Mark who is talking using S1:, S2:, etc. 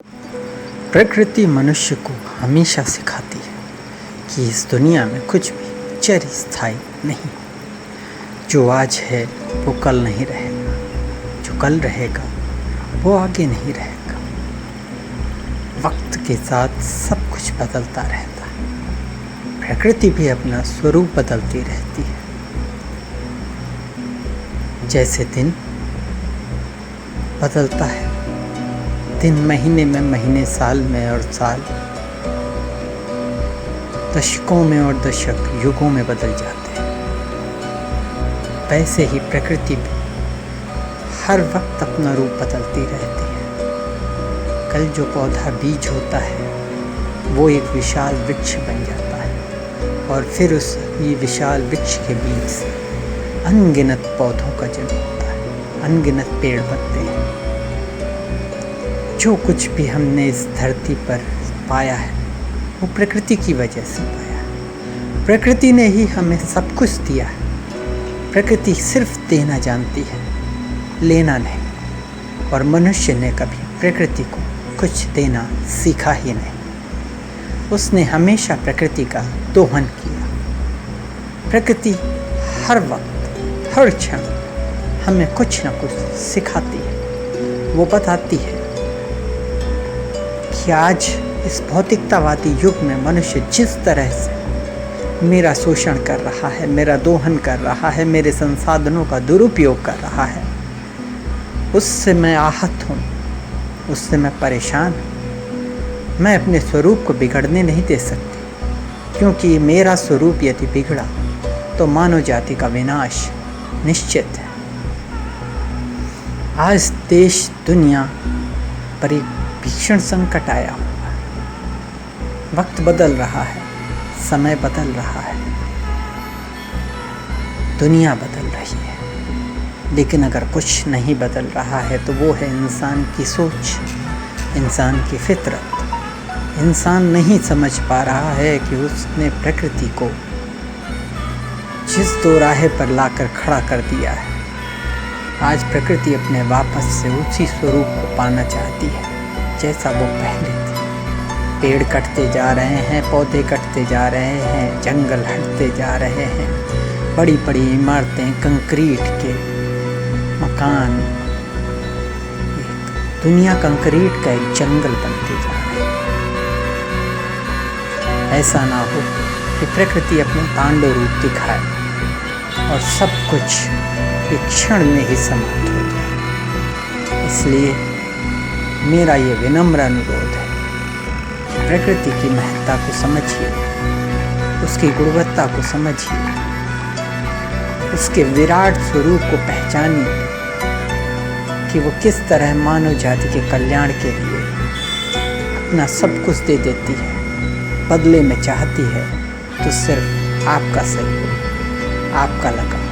S1: प्रकृति मनुष्य को हमेशा सिखाती है कि इस दुनिया में कुछ भी चिरस्थायी नहीं। जो आज है वो कल नहीं रहेगा, जो कल रहेगा वो आगे नहीं रहेगा। वक्त के साथ सब कुछ बदलता रहता है। प्रकृति भी अपना स्वरूप बदलती रहती है। जैसे दिन बदलता है, दिन महीने में, महीने साल में और साल दशकों में और दशक युगों में बदल जाते हैं। वैसे ही प्रकृति भी हर वक्त अपना रूप बदलती रहती है। कल जो पौधा बीज होता है वो एक विशाल वृक्ष बन जाता है और फिर उस ये विशाल वृक्ष के बीज से अनगिनत पौधों का जन्म होता है, अनगिनत पेड़ बनते हैं। जो कुछ भी हमने इस धरती पर पाया है वो प्रकृति की वजह से पाया है। प्रकृति ने ही हमें सब कुछ दिया है। प्रकृति सिर्फ देना जानती है, लेना नहीं। और मनुष्य ने कभी प्रकृति को कुछ देना सीखा ही नहीं। उसने हमेशा प्रकृति का दोहन किया। प्रकृति हर वक्त, हर क्षण हमें कुछ न कुछ सिखाती है। वो बताती है कि आज इस भौतिकतावादी युग में मनुष्य जिस तरह से मेरा शोषण कर रहा है, मेरा दोहन कर रहा है, मेरे संसाधनों का दुरुपयोग कर रहा है, उससे मैं आहत हूँ, उससे मैं परेशान हूँ। मैं अपने स्वरूप को बिगड़ने नहीं दे सकती, क्योंकि मेरा स्वरूप यदि बिगड़ा तो मानव जाति का विनाश निश्चित है। आज देश दुनिया पर एक भीषण संकट आया हुआ है। वक्त बदल रहा है, समय बदल रहा है, दुनिया बदल रही है। लेकिन अगर कुछ नहीं बदल रहा है तो वो है इंसान की सोच, इंसान की फितरत। इंसान नहीं समझ पा रहा है कि उसने प्रकृति को जिस दोराहे पर लाकर खड़ा कर दिया है, आज प्रकृति अपने वापस से उसी स्वरूप को पाना चाहती है जैसा वो पहले थी। पेड़ कटते जा रहे हैं, पौधे कटते जा रहे हैं, जंगल हटते जा रहे हैं, बड़ी बड़ी इमारतें, कंक्रीट के मकान, दुनिया कंक्रीट का एक जंगल बनते जा रही है। ऐसा ना हो कि प्रकृति अपना तांडव रूप दिखाए और सब कुछ एक क्षण में ही समाप्त हो जाए। इसलिए मेरा ये विनम्र अनुरोध है, प्रकृति की महत्ता को समझिए, उसकी गुणवत्ता को समझिए, उसके विराट स्वरूप को पहचानिए कि वो किस तरह मानव जाति के कल्याण के लिए अपना सब कुछ दे देती है। बदले में चाहती है तो सिर्फ आपका सहयोग, आपका लगाव।